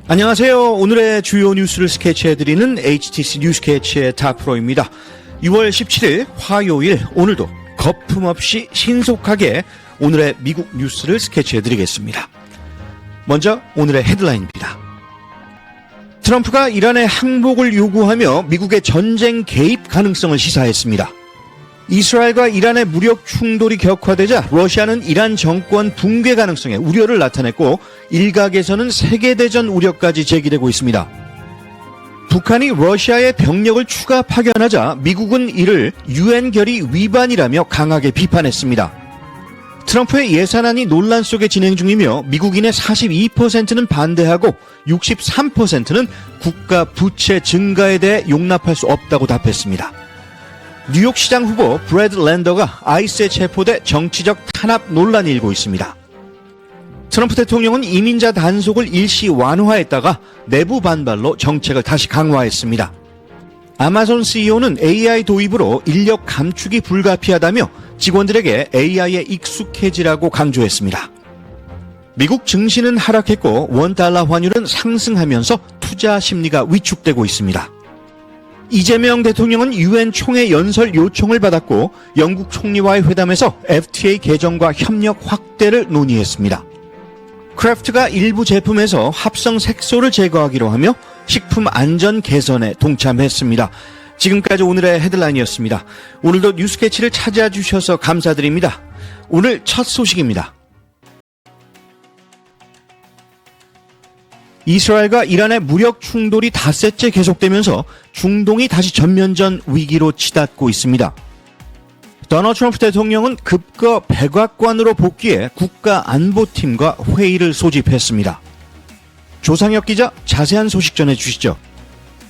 안녕하세요. 오늘의 주요 뉴스를 스케치해드리는 HTC 뉴스캐치의 닥프로입니다. 6월 17일 화요일, 오늘도 거품없이 신속하게 오늘의 미국 뉴스를 스케치해드리겠습니다. 먼저 오늘의 헤드라인입니다. 트럼프가 이란의 항복을 요구하며 미국의 전쟁 개입 가능성을 시사했습니다. 이스라엘과 이란의 무력 충돌이 격화되자 러시아는 이란 정권 붕괴 가능성에 우려를 나타냈고, 일각에서는 세계대전 우려까지 제기되고 있습니다. 북한이 러시아의 병력을 추가 파견하자 미국은 이를 유엔 결의 위반이라며 강하게 비판했습니다. 트럼프의 예산안이 논란 속에 진행 중이며 미국인의 42%는 반대하고 63%는 국가 부채 증가에 대해 용납할 수 없다고 답했습니다. 뉴욕시장 후보 브래드 랜더가 아이스에 체포돼 정치적 탄압 논란이 일고 있습니다. 트럼프 대통령은 이민자 단속을 일시 완화했다가 내부 반발로 정책을 다시 강화했습니다. 아마존 CEO는 AI 도입으로 인력 감축이 불가피하다며 직원들에게 AI에 익숙해지라고 강조했습니다. 미국 증시는 하락했고 원달러 환율은 상승하면서 투자 심리가 위축되고 있습니다. 이재명 대통령은 유엔 총회 연설 요청을 받았고 영국 총리와의 회담에서 FTA 개정과 협력 확대를 논의했습니다. 크래프트가 일부 제품에서 합성 색소를 제거하기로 하며 식품 안전 개선에 동참했습니다. 지금까지 오늘의 헤드라인이었습니다. 오늘도 뉴스캐치를 찾아와 주셔서 감사드립니다. 오늘 첫 소식입니다. 이스라엘과 이란의 무력 충돌이 닷새째 계속되면서 중동이 다시 전면전 위기로 치닫고 있습니다. 도널드 트럼프 대통령은 급거 백악관으로 복귀해 국가안보팀과 회의를 소집했습니다. 조상혁 기자, 자세한 소식 전해주시죠.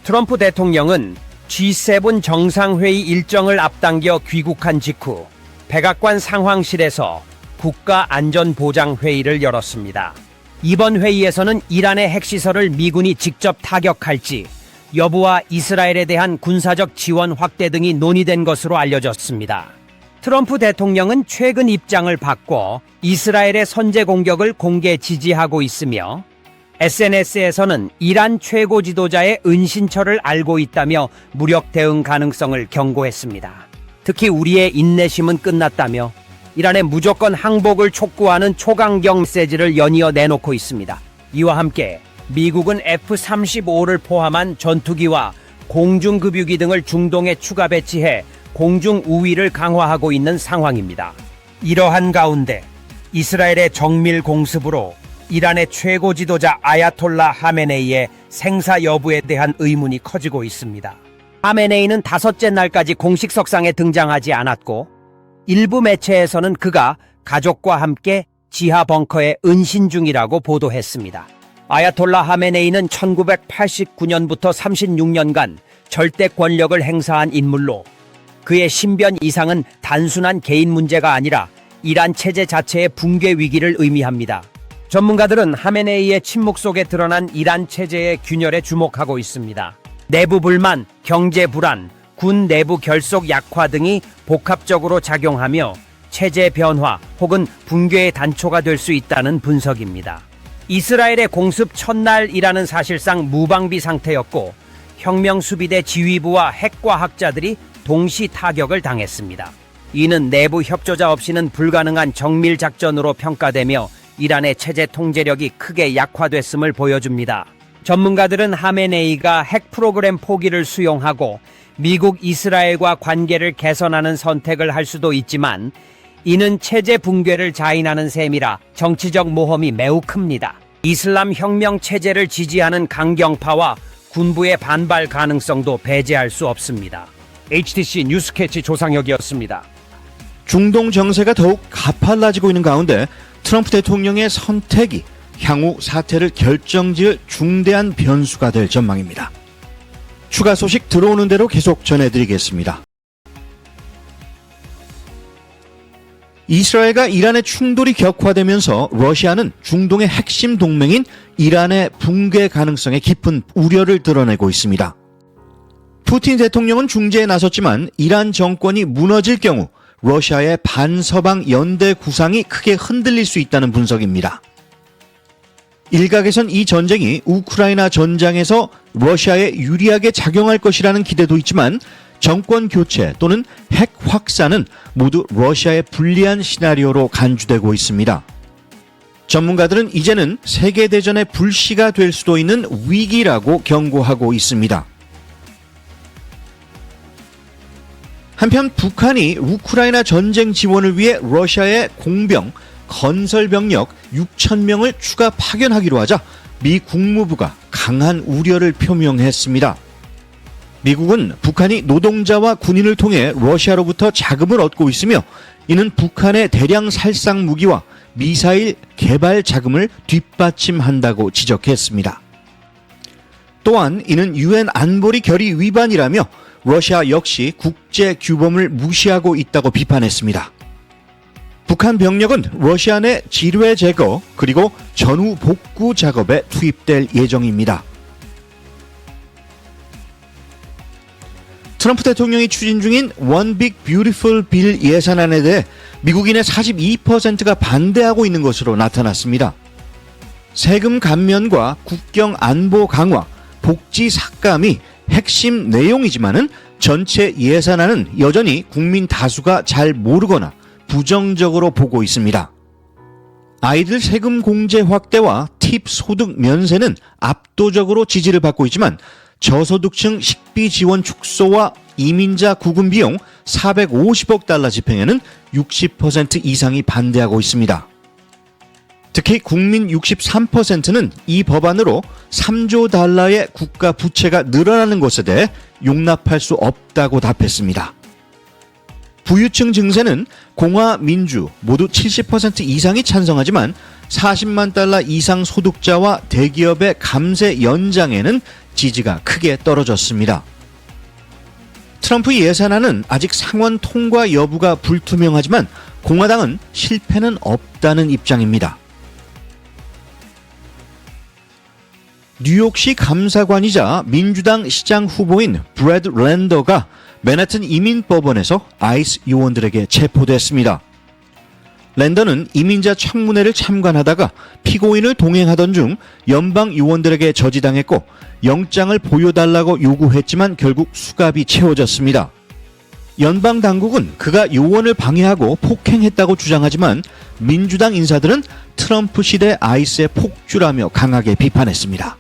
트럼프 대통령은 G7 정상회의 일정을 앞당겨 귀국한 직후 백악관 상황실에서 국가안전보장회의를 열었습니다. 이번 회의에서는 이란의 핵시설을 미군이 직접 타격할지 여부와 이스라엘에 대한 군사적 지원 확대 등이 논의된 것으로 알려졌습니다. 트럼프 대통령은 최근 입장을 바꿔 이스라엘의 선제 공격을 공개 지지하고 있으며, SNS에서는 이란 최고 지도자의 은신처를 알고 있다며 무력 대응 가능성을 경고했습니다. 특히 우리의 인내심은 끝났다며 이란의 무조건 항복을 촉구하는 초강경 메시지를 연이어 내놓고 있습니다. 이와 함께 미국은 F-35를 포함한 전투기와 공중급유기 등을 중동에 추가 배치해 공중 우위를 강화하고 있는 상황입니다. 이러한 가운데 이스라엘의 정밀 공습으로 이란의 최고 지도자 아야톨라 하메네이의 생사 여부에 대한 의문이 커지고 있습니다. 하메네이는 5째 날까지 공식 석상에 등장하지 않았고, 일부 매체에서는 그가 가족과 함께 지하 벙커에 은신 중이라고 보도했습니다. 아야톨라 하메네이는 1989년부터 36년간 절대 권력을 행사한 인물로, 그의 신변 이상은 단순한 개인 문제가 아니라 이란 체제 자체의 붕괴 위기를 의미합니다. 전문가들은 하메네이의 침묵 속에 드러난 이란 체제의 균열에 주목하고 있습니다. 내부 불만, 경제 불안, 군 내부 결속 약화 등이 복합적으로 작용하며 체제 변화 혹은 붕괴의 단초가 될 수 있다는 분석입니다. 이스라엘의 공습 첫날이라는 사실상 무방비 상태였고, 혁명수비대 지휘부와 핵과학자들이 동시 타격을 당했습니다. 이는 내부 협조자 없이는 불가능한 정밀 작전으로 평가되며 이란의 체제 통제력이 크게 약화됐음을 보여줍니다. 전문가들은 하메네이가 핵 프로그램 포기를 수용하고 미국 이스라엘과 관계를 개선하는 선택을 할 수도 있지만, 이는 체제 붕괴를 자인하는 셈이라 정치적 모험이 매우 큽니다. 이슬람 혁명 체제를 지지하는 강경파와 군부의 반발 가능성도 배제할 수 없습니다. HTC 뉴스캐치 조상혁이었습니다. 중동 정세가 더욱 가팔라지고 있는 가운데 트럼프 대통령의 선택이 향후 사태를 결정지을 중대한 변수가 될 전망입니다. 추가 소식 들어오는 대로 계속 전해드리겠습니다. 이스라엘과 이란의 충돌이 격화되면서 러시아는 중동의 핵심 동맹인 이란의 붕괴 가능성에 깊은 우려를 드러내고 있습니다. 푸틴 대통령은 중재에 나섰지만 이란 정권이 무너질 경우 러시아의 반서방 연대 구상이 크게 흔들릴 수 있다는 분석입니다. 일각에선 이 전쟁이 우크라이나 전장에서 러시아에 유리하게 작용할 것이라는 기대도 있지만 정권 교체 또는 핵 확산은 모두 러시아에 불리한 시나리오로 간주되고 있습니다. 전문가들은 이제는 세계대전의 불씨가 될 수도 있는 위기라고 경고하고 있습니다. 한편 북한이 우크라이나 전쟁 지원을 위해 러시아에 공병, 건설병력 6,000명을 추가 파견하기로 하자 미 국무부가 강한 우려를 표명했습니다. 미국은 북한이 노동자와 군인을 통해 러시아로부터 자금을 얻고 있으며 이는 북한의 대량 살상 무기와 미사일 개발 자금을 뒷받침한다고 지적했습니다. 또한 이는 유엔 안보리 결의 위반이라며 러시아 역시 국제 규범을 무시하고 있다고 비판했습니다. 북한 병력은 러시아 내 지뢰 제거 그리고 전후 복구 작업에 투입될 예정입니다. 트럼프 대통령이 추진 중인 One Big Beautiful Bill 예산안에 대해 미국인의 42%가 반대하고 있는 것으로 나타났습니다. 세금 감면과 국경 안보 강화, 복지 삭감이 핵심 내용이지만은 전체 예산안은 여전히 국민 다수가 잘 모르거나 부정적으로 보고 있습니다. 아이들 세금 공제 확대와 팁 소득 면세는 압도적으로 지지를 받고 있지만 저소득층 식비 지원 축소와 이민자 구금 비용 450억 달러 집행에는 60% 이상이 반대하고 있습니다. 특히 국민 63%는 이 법안으로 3조 달러의 국가 부채가 늘어나는 것에 대해 용납할 수 없다고 답했습니다. 부유층 증세는 공화, 민주 모두 70% 이상이 찬성하지만 40만 달러 이상 소득자와 대기업의 감세 연장에는 지지가 크게 떨어졌습니다. 트럼프 예산안은 아직 상원 통과 여부가 불투명하지만 공화당은 실패는 없다는 입장입니다. 뉴욕시 감사관이자 민주당 시장 후보인 브래드 랜더가 맨해튼 이민법원에서 아이스 요원들에게 체포됐습니다. 랜더는 이민자 청문회를 참관하다가 피고인을 동행하던 중 연방 요원들에게 저지당했고 영장을 보여달라고 요구했지만 결국 수갑이 채워졌습니다. 연방 당국은 그가 요원을 방해하고 폭행했다고 주장하지만 민주당 인사들은 트럼프 시대 아이스의 폭주라며 강하게 비판했습니다.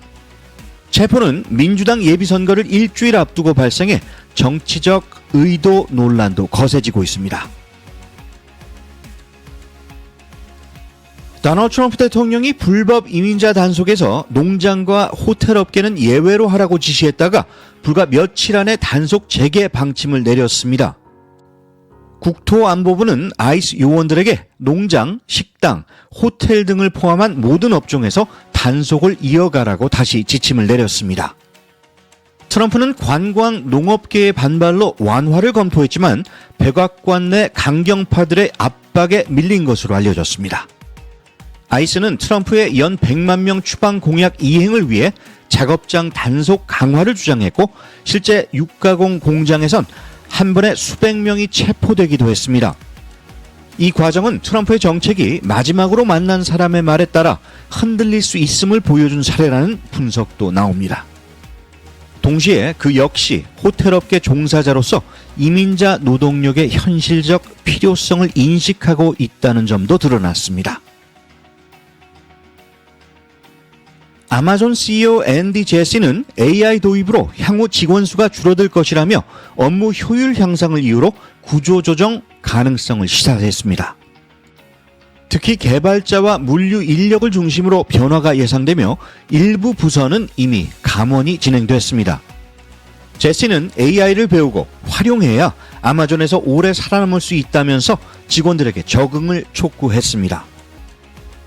체포는 민주당 예비선거를 일주일 앞두고 발생해 정치적 의도 논란도 거세지고 있습니다. 도널드 트럼프 대통령이 불법 이민자 단속에서 농장과 호텔 업계는 예외로 하라고 지시했다가 불과 며칠 안에 단속 재개 방침을 내렸습니다. 국토안보부는 아이스 요원들에게 농장, 식당, 호텔 등을 포함한 모든 업종에서 단속을 이어가라고 다시 지침을 내렸습니다. 트럼프는 관광 농업계의 반발로 완화를 검토했지만 백악관 내 강경파들의 압박에 밀린 것으로 알려졌습니다. 아이스는 트럼프의 연 100만 명 추방 공약 이행을 위해 작업장 단속 강화를 주장했고 실제 육가공 공장에선 한 번에 수백 명이 체포되기도 했습니다. 이 과정은 트럼프의 정책이 마지막으로 만난 사람의 말에 따라 흔들릴 수 있음을 보여준 사례라는 분석도 나옵니다. 동시에 그 역시 호텔업계 종사자로서 이민자 노동력의 현실적 필요성을 인식하고 있다는 점도 드러났습니다. 아마존 CEO 앤디 제시는 AI 도입으로 향후 직원 수가 줄어들 것이라며 업무 효율 향상을 이유로 구조조정 가능성을 시사했습니다. 특히 개발자와 물류 인력을 중심으로 변화가 예상되며 일부 부서는 이미 감원이 진행됐습니다. 제시는 AI를 배우고 활용해야 아마존에서 오래 살아남을 수 있다면서 직원들에게 적응을 촉구했습니다.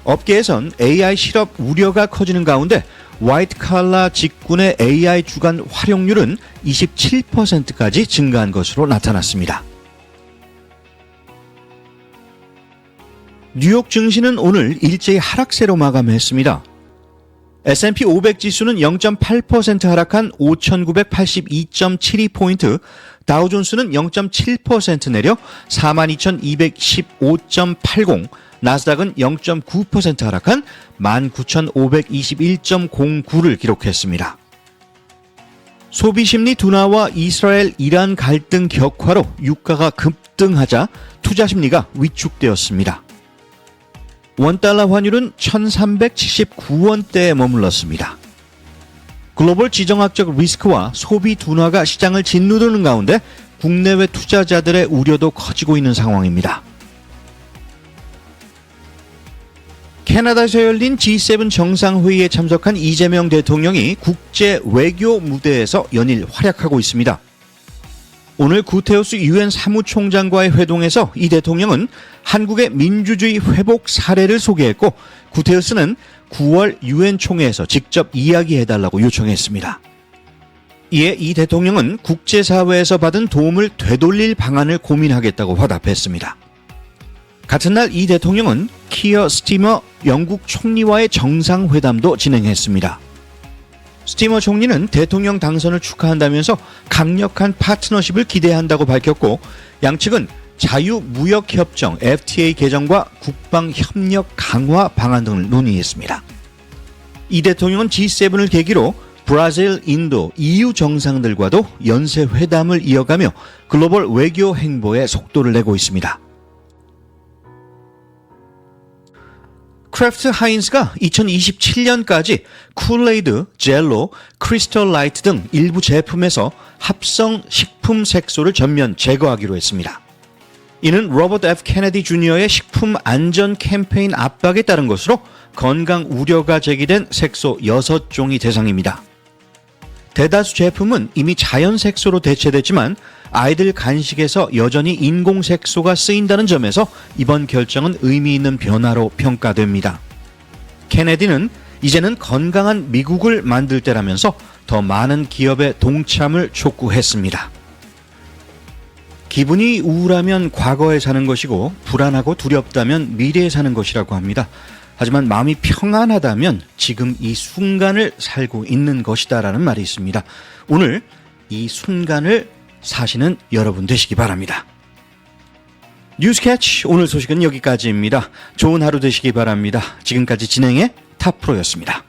업계에선 AI 실업 우려가 커지는 가운데 화이트 칼라 직군의 AI 주간 활용률은 27%까지 증가한 것으로 나타났습니다. 뉴욕 증시는 오늘 일제히 하락세로 마감했습니다. S&P 500 지수는 0.8% 하락한 5,982.72포인트, 다우존스는 0.7% 내려 42,215.80, 나스닥은 0.9% 하락한 19,521.09를 기록했습니다. 소비심리 둔화와 이스라엘 이란 갈등 격화로 유가가 급등하자 투자 심리가 위축되었습니다. 원달러 환율은 1379원대에 머물렀습니다. 글로벌 지정학적 리스크와 소비 둔화가 시장을 짓누르는 가운데 국내외 투자자들의 우려도 커지고 있는 상황입니다. 캐나다에서 열린 G7 정상회의에 참석한 이재명 대통령이 국제 외교 무대에서 연일 활약하고 있습니다. 오늘 구테우스 유엔 사무총장과의 회동에서 이 대통령은 한국의 민주주의 회복 사례를 소개했고, 구테우스는 9월 유엔 총회에서 직접 이야기해달라고 요청했습니다. 이에 이 대통령은 국제사회에서 받은 도움을 되돌릴 방안을 고민하겠다고 화답했습니다. 같은 날 이 대통령은 키어 스티머 영국 총리와의 정상회담도 진행했습니다. 스티머 총리는 대통령 당선을 축하한다면서 강력한 파트너십을 기대한다고 밝혔고, 양측은 자유무역협정 FTA 개정과 국방협력 강화 방안 등을 논의했습니다. 이 대통령은 G7을 계기로 브라질, 인도, EU 정상들과도 연쇄회담을 이어가며 글로벌 외교 행보에 속도를 내고 있습니다. 크래프트 하인즈가 2027년까지 쿨레이드, 젤로, 크리스털 라이트 등 일부 제품에서 합성 식품 색소를 전면 제거하기로 했습니다. 이는 로버트 F 케네디 주니어의 식품 안전 캠페인 압박에 따른 것으로 건강 우려가 제기된 색소 6종이 대상입니다. 대다수 제품은 이미 자연 색소로 대체됐지만 아이들 간식에서 여전히 인공 색소가 쓰인다는 점에서 이번 결정은 의미 있는 변화로 평가됩니다. 케네디는 이제는 건강한 미국을 만들 때라면서 더 많은 기업의 동참을 촉구했습니다. 기분이 우울하면 과거에 사는 것이고 불안하고 두렵다면 미래에 사는 것이라고 합니다. 하지만 마음이 평안하다면 지금 이 순간을 살고 있는 것이다라는 말이 있습니다. 오늘 이 순간을 사시는 여러분 되시기 바랍니다. 뉴스캐치 오늘 소식은 여기까지입니다. 좋은 하루 되시기 바랍니다. 지금까지 진행의 탑프로였습니다.